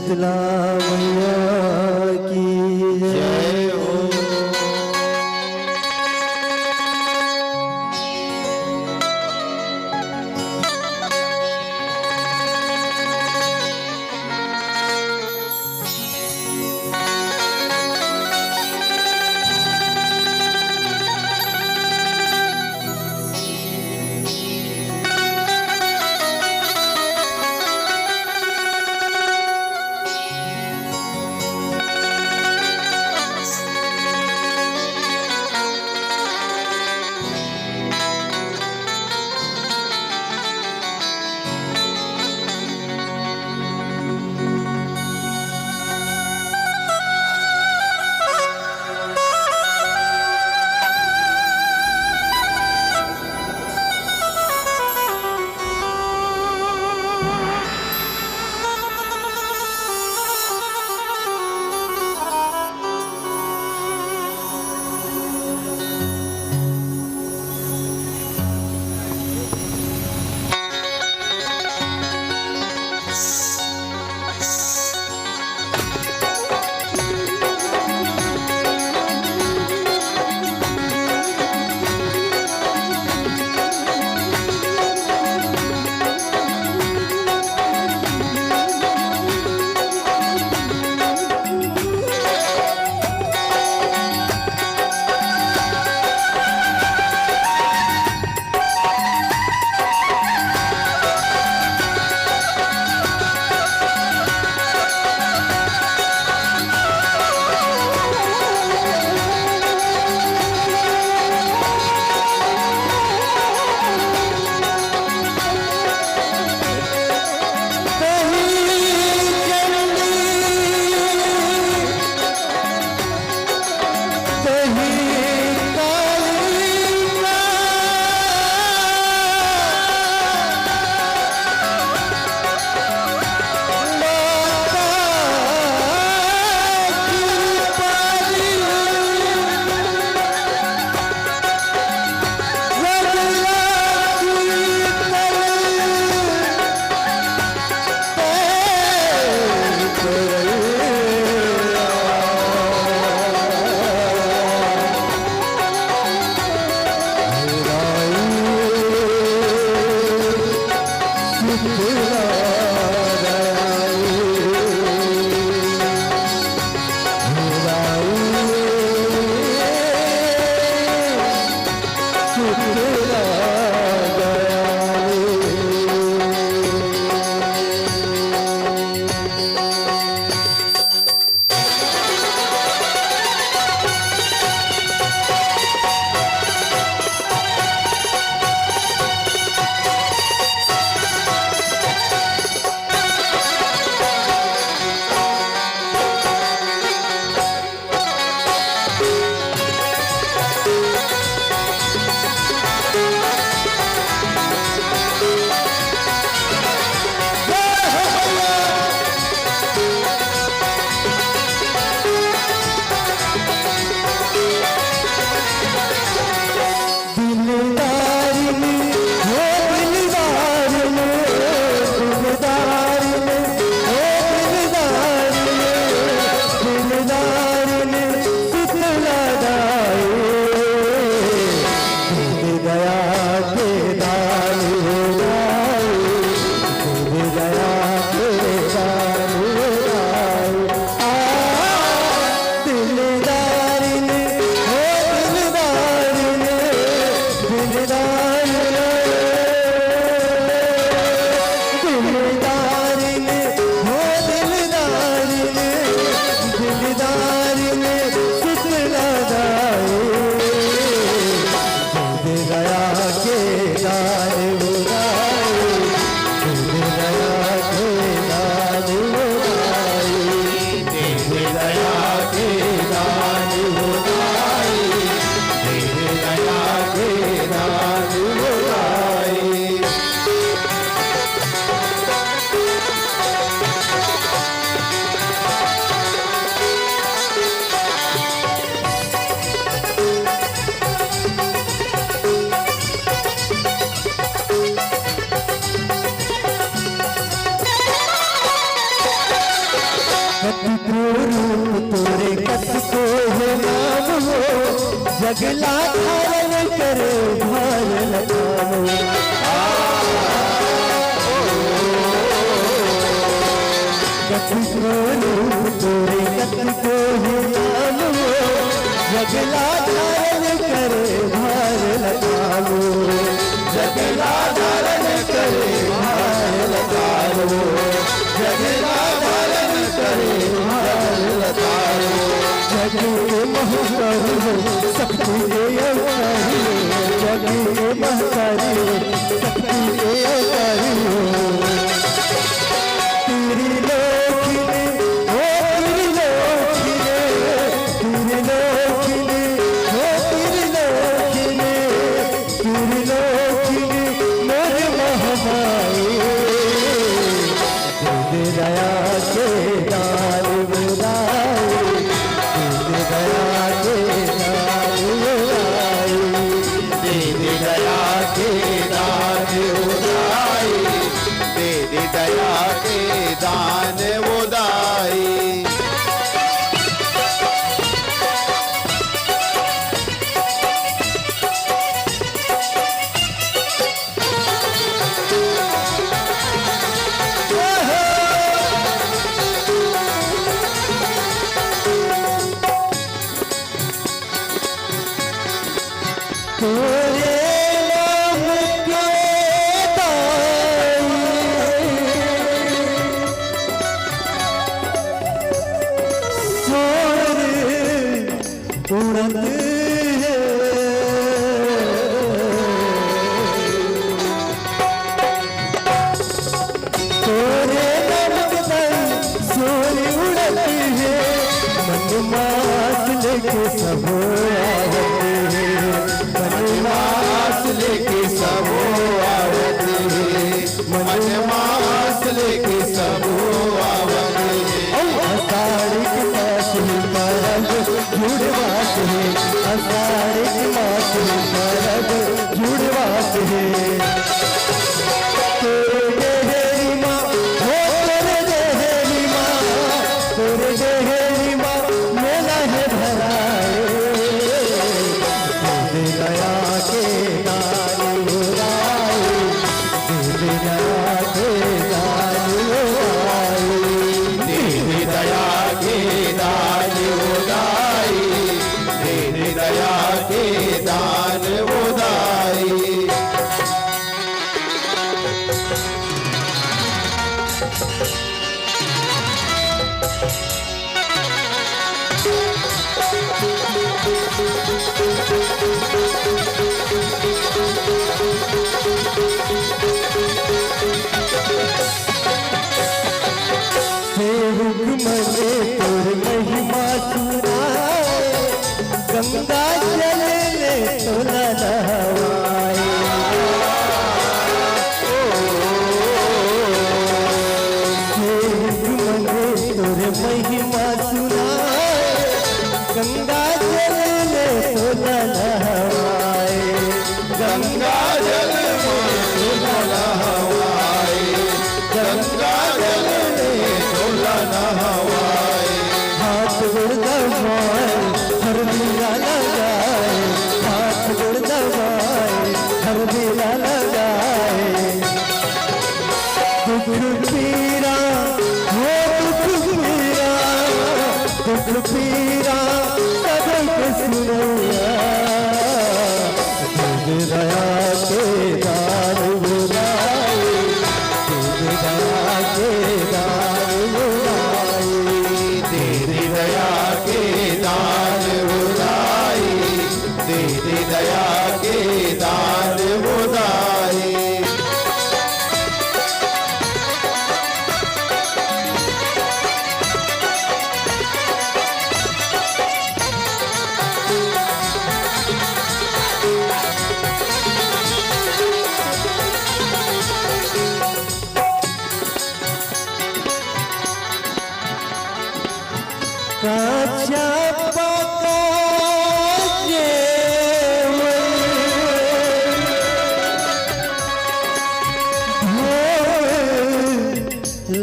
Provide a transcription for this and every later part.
शीतला मैया की जय हो। सबको है नाम हो, जगला धारण करे भार लगाओ। कतिको रूप तोरे कतिको है नाम हो, जगला धारण करे भार लगाओ। जगला धारण करे भार लगाओ। जगला धारण करे भार लगाओ। जगे महतारी हो शक्ति के अवतारी हो, जगे महतारी हो शक्ति के अवतारी हो। तेरी लोखिले हो तेरी लोखिले, तेरी लोखिले हो तेरी लोखिले, तेरी लोखिले मेरे महमाए। दे दया के दान बुलाए, दे दया के दान बुलाए, दे दया के दान बुलाए, दे दया के दान उदाई। तेरे नाम के दाई सोर उड़त है। तेरे नाम के दाई सोर उड़त है, मन मास लेके सब आवते हैं। मनमास लेके सब आवते हैं, मनमास लेके सब आवते हैं। अषाढ़ के मास में परब जुड़वात है, अषाढ़ के मास में परब जुड़वात है। तेरे देहरी माँ हो तेरे देहरी माँ, तेरे देहरी माँ मेला है भराए। दे दया के दान उड़ाए, दे दया के दान उड़ाए, दे दया के दान उदाई, दे दया के दान उदाई। सेवक मने तोर महिमा सुनाए, गंगा जल ले तोला नहवाए। सेवक मने तोर महिमा सुनाए, गंगा जल ले तोला नहवाए। गंगा जल तोला नहवाए, गंगा जल तोला नहवाए। हाथ गोड़ दबाए हर दिया लगाए, हाथ गोड़ दबाए हर दिया लगाए। दुख पीरा हो दुख पीरा, दुख पीरा सबको सुनैया। दे दया के दान बुलाए, दे दया के दान बुलाए, दे दया के दान उदाई, दे दया के दान उदाई। काचा पका जेवण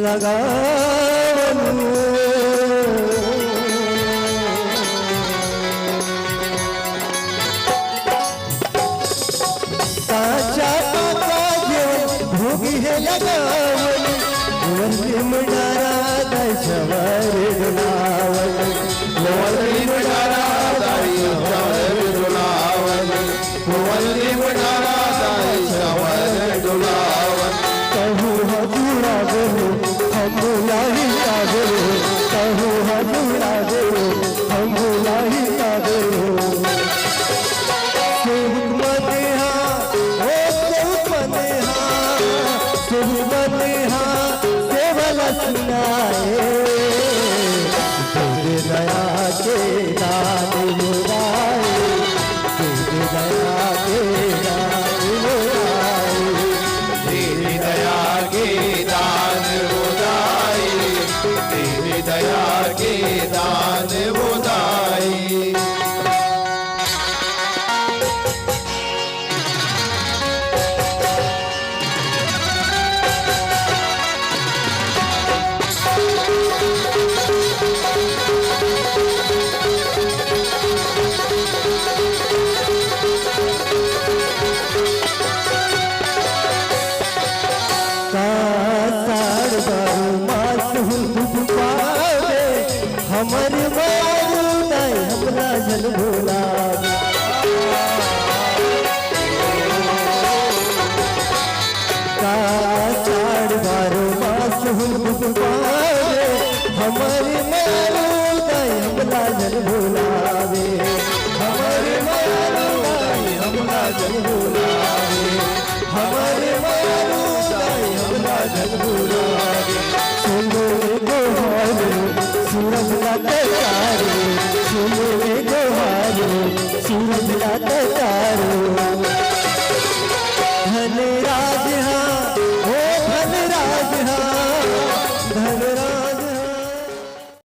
लगावनु। लगावल वरली मुडारा दशवर डुलावल वल्ली मुडारा दाई शवर डुलावन वल्ली मुडारा दाई शवर डुलावन कहू हजूरा गुरु हम बुलाही गुरु कहू हजूरा गुरु हम बुलाही गुरु सुमनेहा ओ सुमनेहा सुमनेहा सेवल सुनाए तेरे दया के दान मुराए तेरे दया के दान मुराए तेरी दया के दान उदाई तेरी दया के दान उदाई हमर मारू नहीं हमरा जन भोला का साड़ बारो मास हुन पावे हमर मारू नहीं हमरा जन भोलावे हमर मारू नहीं हमरा जन भोलावे हमर मारू नहीं हमरा जन भोलावे सुनो गोहारो सूरज लातारो सुनो गोहारो सूरज लातारो धन राज